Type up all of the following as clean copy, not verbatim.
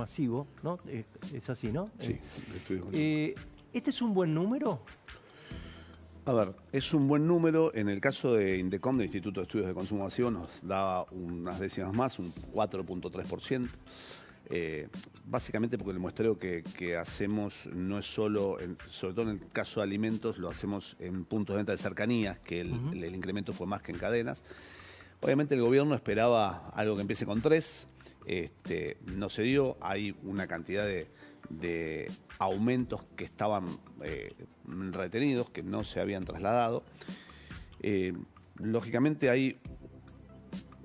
masivo, ¿no? Es así, ¿no? Sí, estoy con ¿Este es un buen número? A ver, es un buen número. En el caso de Indecom, del Instituto de Estudios de Consumo Masivo, nos daba unas décimas más, un 4.3%. Básicamente porque el muestreo que hacemos no es solo, sobre todo en el caso de alimentos, lo hacemos en puntos de venta de cercanías, que el incremento fue más que en cadenas. Obviamente el gobierno esperaba algo que empiece con 3, no se dio, hay una cantidad de aumentos que estaban retenidos, que no se habían trasladado. Lógicamente hay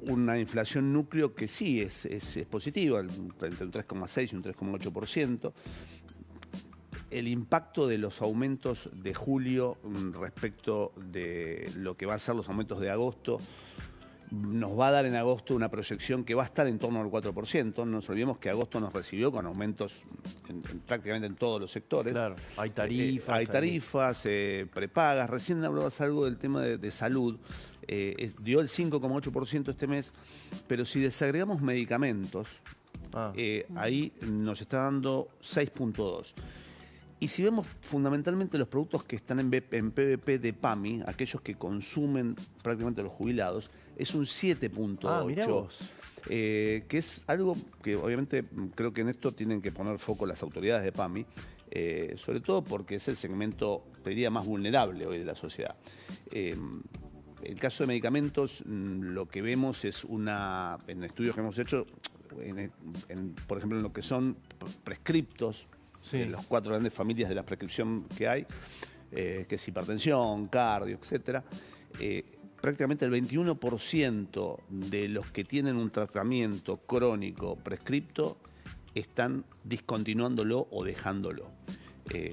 una inflación núcleo que sí es positiva, entre un 3,6 y un 3,8%. El impacto de los aumentos de julio respecto de lo que va a ser los aumentos de agosto nos va a dar en agosto una proyección que va a estar en torno al 4%. No nos olvidemos que agosto nos recibió con aumentos prácticamente en todos los sectores. Claro, hay tarifas. Hay tarifas, prepagas. Recién hablabas algo del tema de salud. Dio el 5,8% este mes, pero si desagregamos medicamentos, ahí nos está dando 6,2%. Y si vemos fundamentalmente los productos que están en PVP de PAMI, aquellos que consumen prácticamente los jubilados, es un 7,8%, que es algo que obviamente creo que en esto tienen que poner foco las autoridades de PAMI, sobre todo porque es el segmento, te diría, más vulnerable hoy de la sociedad. El caso de medicamentos, lo que vemos es en estudios que hemos hecho, por ejemplo, en lo que son prescriptos, sí, las 4 grandes familias de la prescripción que hay, que es hipertensión, cardio, etcétera, prácticamente el 21% de los que tienen un tratamiento crónico prescripto están discontinuándolo o dejándolo.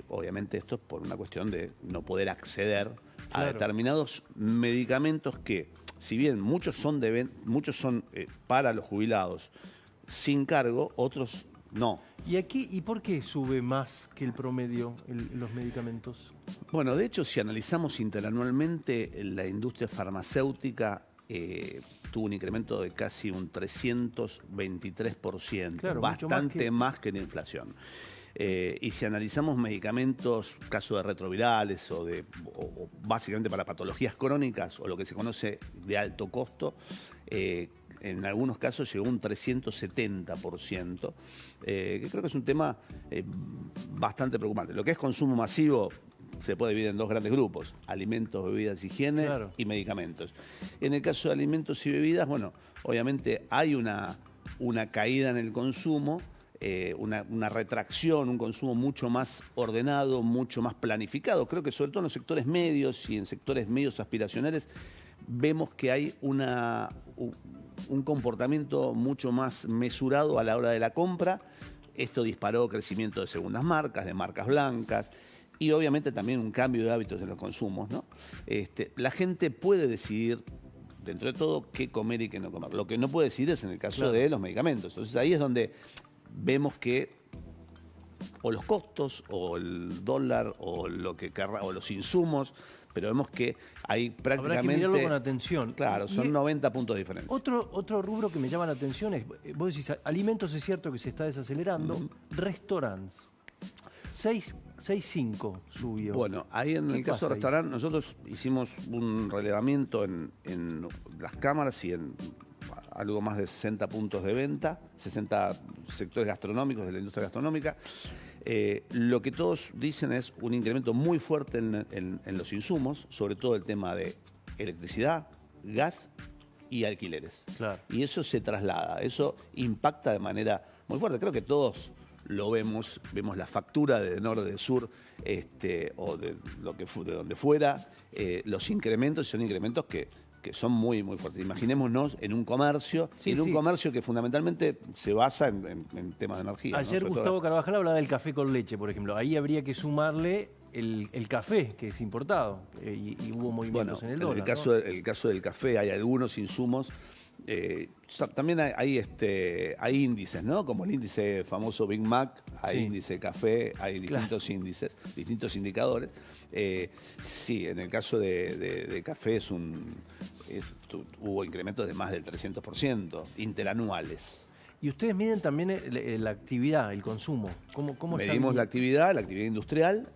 Obviamente esto es por una cuestión de no poder acceder a determinados medicamentos que, si bien muchos son para los jubilados sin cargo, otros no. ¿Y por qué sube más que el promedio los medicamentos? Bueno, de hecho, si analizamos interanualmente, la industria farmacéutica tuvo un incremento de casi un 323%, claro, bastante más que la inflación. Y si analizamos medicamentos, caso de retrovirales o básicamente para patologías crónicas o lo que se conoce de alto costo, en algunos casos llegó a un 370%, que creo que es un tema bastante preocupante. Lo que es consumo masivo se puede dividir en 2 grandes grupos: alimentos, bebidas, higiene y medicamentos. En el caso de alimentos y bebidas, bueno, obviamente hay una caída en el consumo, una retracción, un consumo mucho más ordenado, mucho más planificado. Creo que sobre todo en los sectores medios y en sectores medios aspiracionales vemos que hay un comportamiento mucho más mesurado a la hora de la compra. Esto disparó crecimiento de segundas marcas, de marcas blancas y obviamente también un cambio de hábitos en los consumos, ¿no? La gente puede decidir, dentro de todo, qué comer y qué no comer. Lo que no puede decidir es en el caso de los medicamentos. Entonces ahí es donde vemos que o los costos o el dólar o los insumos, pero vemos que hay prácticamente... Habrá que mirarlo con atención. Claro, son 90 puntos de diferencia. Otro rubro que me llama la atención es, vos decís, alimentos es cierto que se está desacelerando, restaurantes, 6,5 subió. Bueno, ahí en el caso del restaurante, nosotros hicimos un relevamiento en las cámaras y en algo más de 60 puntos de venta, 60 sectores gastronómicos de la industria gastronómica. Lo que todos dicen es un incremento muy fuerte en los insumos, sobre todo el tema de electricidad, gas y alquileres. Claro. Y eso se traslada, eso impacta de manera muy fuerte. Creo que todos lo vemos la factura de norte, de sur, o de donde fuera, los incrementos son incrementos que son muy, muy fuertes. Imaginémonos en un comercio, comercio que fundamentalmente se basa en temas de energía. Ayer, ¿no? Gustavo Carvajal hablaba del café con leche, por ejemplo. Ahí habría que sumarle el café, que es importado, y hubo movimientos en el dólar. El caso del café, hay algunos insumos. También hay índices, ¿no? Como el índice famoso Big Mac, hay índice de café, hay distintos índices, distintos indicadores. Sí, en el caso de café hubo incrementos de más del 300% interanuales. Y ustedes miden también la actividad, el consumo. ¿Cómo Medimos la actividad industrial.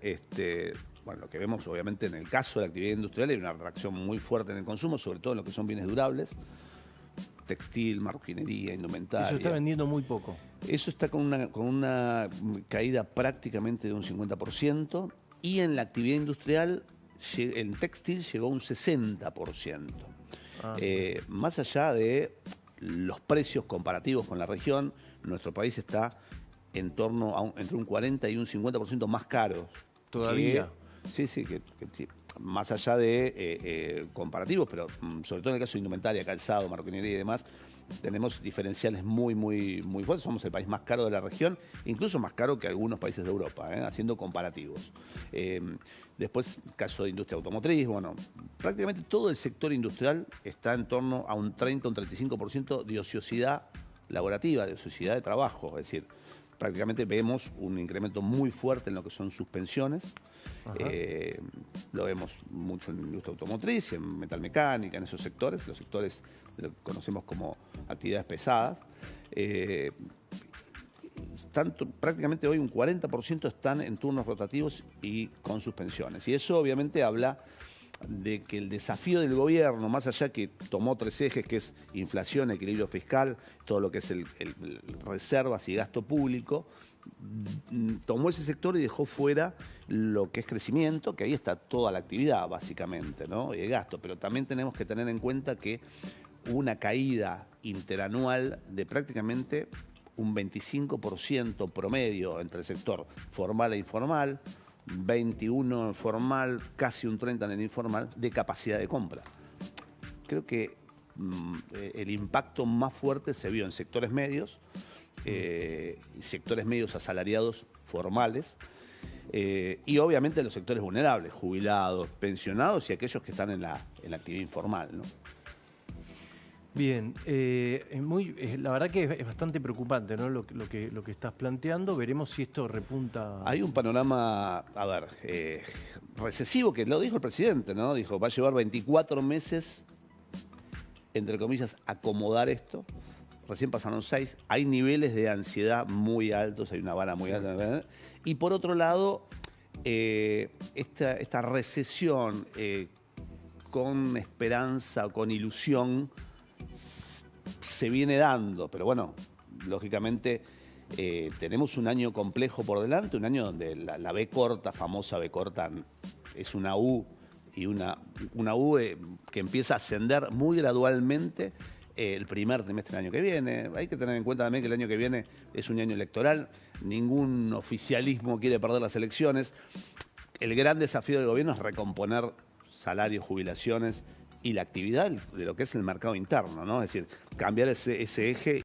Bueno, lo que vemos obviamente en el caso de la actividad industrial hay una reacción muy fuerte en el consumo, sobre todo en lo que son bienes durables, textil, marroquinería, indumentaria. Eso está vendiendo muy poco. Eso está con una caída prácticamente de un 50%, y en la actividad industrial, en textil llegó a un 60%. Más allá de los precios comparativos con la región, nuestro país está en torno a entre un 40 y un 50% más caro. ¿Todavía? Sí, más allá de comparativos, pero sobre todo en el caso de indumentaria, calzado, marroquinería y demás, tenemos diferenciales muy fuertes. Somos el país más caro de la región, incluso más caro que algunos países de Europa, haciendo comparativos. Después, caso de industria automotriz, bueno, prácticamente todo el sector industrial está en torno a un 30 o un 35% de ociosidad laborativa, de ociosidad de trabajo. Es decir, prácticamente vemos un incremento muy fuerte en lo que son suspensiones. Lo vemos mucho en la industria automotriz, en metalmecánica, en esos sectores, los sectores de lo que conocemos como actividades pesadas. Prácticamente hoy un 40% están en turnos rotativos y con suspensiones. Y eso obviamente habla de que el desafío del gobierno, más allá que tomó 3 ejes, que es inflación, equilibrio fiscal, todo lo que es el reservas y gasto público, tomó ese sector y dejó fuera lo que es crecimiento, que ahí está toda la actividad básicamente, ¿no? Y el gasto. Pero también tenemos que tener en cuenta que hubo una caída interanual de prácticamente un 25% promedio entre el sector formal e informal, 21 en formal, casi un 30 en el informal, de capacidad de compra. Creo que el impacto más fuerte se vio en sectores medios, sectores medios asalariados formales, y obviamente en los sectores vulnerables, jubilados, pensionados y aquellos que están en la actividad informal, ¿no? Bien, la verdad que es bastante preocupante, ¿no? Lo que estás planteando. Veremos si esto repunta. Hay un panorama, recesivo, que lo dijo el presidente, ¿no? Dijo, va a llevar 24 meses, entre comillas, acomodar esto. Recién pasaron 6. Hay niveles de ansiedad muy altos, hay una vara muy alta, ¿verdad? Y por otro lado, esta recesión con esperanza o con ilusión se viene dando, pero bueno, lógicamente tenemos un año complejo por delante, un año donde la B corta, famosa B corta, es una U, y una U que empieza a ascender muy gradualmente el primer trimestre del año que viene. Hay que tener en cuenta también que el año que viene es un año electoral, ningún oficialismo quiere perder las elecciones. El gran desafío del gobierno es recomponer salarios, jubilaciones y la actividad de lo que es el mercado interno, ¿no? Es decir, cambiar ese eje